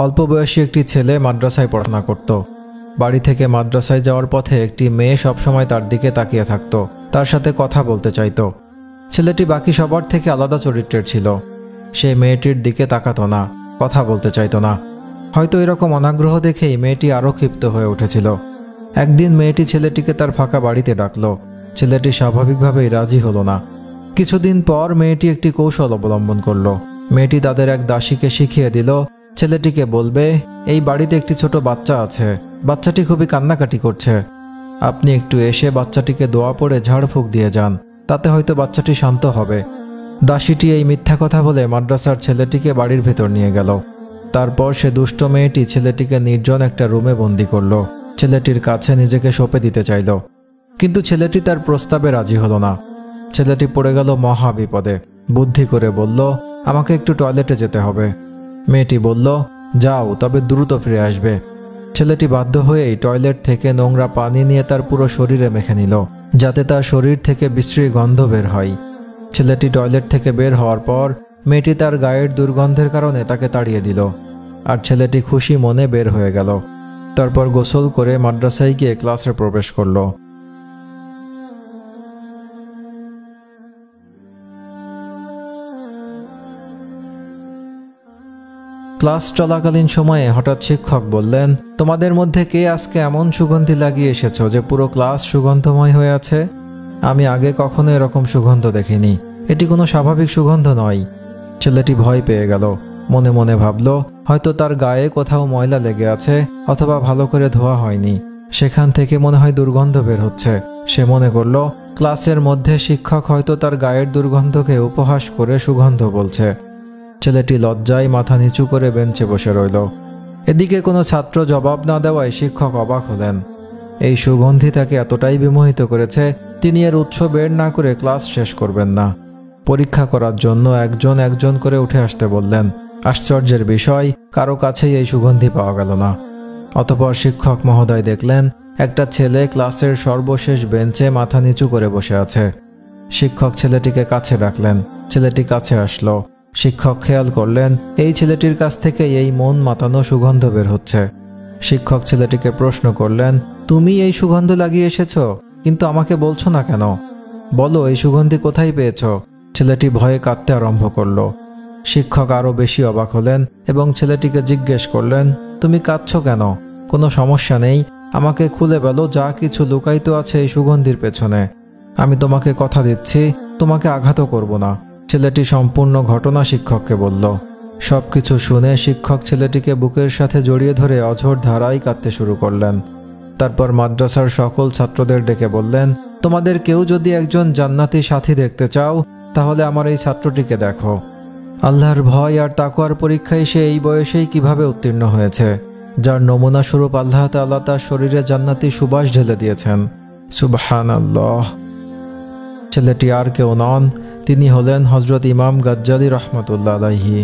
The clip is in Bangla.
অল্প বয়সী একটি ছেলে মাদ্রাসায় পড়াশোনা করত। বাড়ি থেকে মাদ্রাসায় যাওয়ার পথে একটি মেয়ে সবসময় তার দিকে তাকিয়ে থাকত, তার সাথে কথা বলতে চাইত। ছেলেটি বাকি সবার থেকে আলাদা চরিত্রের ছিল। সে মেয়েটির দিকে তাকাতো না, কথা বলতে চাইত না। হয়তো এরকম অনাগ্রহ দেখেই মেয়েটি আরও ক্ষিপ্ত হয়ে উঠেছিল। একদিন মেয়েটি ছেলেটিকে তার ফাঁকা বাড়িতে ডাকল। ছেলেটি স্বাভাবিকভাবেই রাজি হলো না। কিছুদিন পর মেয়েটি একটি কৌশল অবলম্বন করল। মেয়েটি তাদের এক দাসীকে শিখিয়ে দিল ছেলেটিকে বলবে, এই বাড়িতে একটি ছোট বাচ্চা আছে, বাচ্চাটি খুবই কান্নাকাটি করছে, আপনি একটু এসে বাচ্চাটিকে দোয়া পড়ে ঝাড়ফুঁক দিয়ে যান, তাতে হয়তো বাচ্চাটি শান্ত হবে। দাসীটি এই মিথ্যা কথা বলে মাদ্রাসার ছেলেটিকে বাড়ির ভেতর নিয়ে গেল। তারপর সে দুষ্ট মেয়েটি ছেলেটিকে নির্জন একটা রুমে বন্দি করল। ছেলেটির কাছে নিজেকে সঁপে দিতে চাইল, কিন্তু ছেলেটি তার প্রস্তাবে রাজি হলো না। ছেলেটি পড়ে গেল মহা বিপদে। বুদ্ধি করে বলল, আমাকে একটু টয়লেটে যেতে হবে। মেয়েটি বলল, যাও, তবে দ্রুত ফিরে আসবে। ছেলেটি বাধ্য হয়েই টয়লেট থেকে নোংরা পানি নিয়ে তার পুরো শরীরে মেখে নিল, যাতে তার শরীর থেকে বিশ্রী গন্ধ বের হয়। ছেলেটি টয়লেট থেকে বের হওয়ার পর মেয়েটি তার গায়ের দুর্গন্ধের কারণে তাকে তাড়িয়ে দিল, আর ছেলেটি খুশি মনে বের হয়ে গেল। তারপর গোসল করে মাদ্রাসায় গিয়ে ক্লাসে প্রবেশ করল। ক্লাস চলাকালীন সময়ে হঠাৎ শিক্ষক বললেন, তোমাদের মধ্যে কে আজকে এমন সুগন্ধি লাগিয়ে এসেছো যে পুরো ক্লাস সুগন্ধময় হয়ে আছে? আমি আগে কখনো এরকম সুগন্ধ দেখিনি, এটি কোনো স্বাভাবিক সুগন্ধ নয়। ছেলেটি ভয় পেয়ে গেল। মনে মনে ভাবল, হয়তো তার গায়ে কোথাও ময়লা লেগে আছে, অথবা ভালো করে ধোয়া হয়নি, সেখান থেকে মনে হয় দুর্গন্ধ বের হচ্ছে। সে মনে করল ক্লাসের মধ্যে শিক্ষক হয়তো তার গায়ের দুর্গন্ধকে উপহাস করে সুগন্ধ বলছে। ছেলেটি লজ্জায় মাথা নিচু করে বেঞ্চে বসে রইল। এদিকে কোনো ছাত্র জবাব না দেওয়ায় শিক্ষক অবাক হলেন। এই সুগন্ধি তাকে এতটাই বিমোহিত করেছে, তিনি এর উৎস বের না করে ক্লাস শেষ করবেন না। পরীক্ষা করার জন্য একজন একজন করে উঠে আসতে বললেন। আশ্চর্যের বিষয়, কারো কাছেই এই সুগন্ধি পাওয়া গেল না। অতঃপর শিক্ষক মহোদয় দেখলেন একটা ছেলে ক্লাসের সর্বশেষ বেঞ্চে মাথা নিচু করে বসে আছে। শিক্ষক ছেলেটিকে কাছে ডাকলেন। ছেলেটি কাছে আসলো। শিক্ষক খেয়াল করলেন এই ছেলেটির কাছ থেকে এই মন মাতানো সুগন্ধ বের হচ্ছে। শিক্ষক ছেলেটিকে প্রশ্ন করলেন, তুমি এই সুগন্ধ লাগিয়ে এসেছো, কিন্তু আমাকে বলছো না কেন? বলো, এই সুগন্ধি কোথায় পেয়েছ? ছেলেটি ভয়ে কাঁদতে আরম্ভ করল। শিক্ষক আরও বেশি অবাক হলেন এবং ছেলেটিকে জিজ্ঞেস করলেন, তুমি কাঁদছো কেন? কোনো সমস্যা নেই, আমাকে খুলে বলো যা কিছু লুকায়িত আছে এই সুগন্ধির পেছনে। আমি তোমাকে কথা দিচ্ছি, তোমাকে আঘাতও করব না। ছেলেটি সম্পূর্ণ ঘটনা শিক্ষককে বলল। সবকিছু শুনে শিক্ষক ছেলেটিকে বুকের সাথে জড়িয়ে ধরে অঝোর ধারায় কাঁদতে শুরু করলেন। তারপর মাদ্রাসার সকল ছাত্রদের ডেকে বললেন, তোমাদের কেউ যদি একজন জান্নাতি সাথী দেখতে চাও, তাহলে আমার এই ছাত্রটিকে দেখো। আল্লাহর ভয় আর তাকওয়ার পরীক্ষায় সে এই বয়সেই কিভাবে উত্তীর্ণ হয়েছে, যার নমুনা স্বরূপ আল্লাহ তাআলা তার শরীরে জান্নাতি সুবাস ঢেলে দিয়েছেন। সুবহানাল্লাহ। ছেলেটি আর কেউ নন, তিনি হলেন হযরত ইমাম গাজ্জালী রাহমাতুল্লাহ আলাইহি।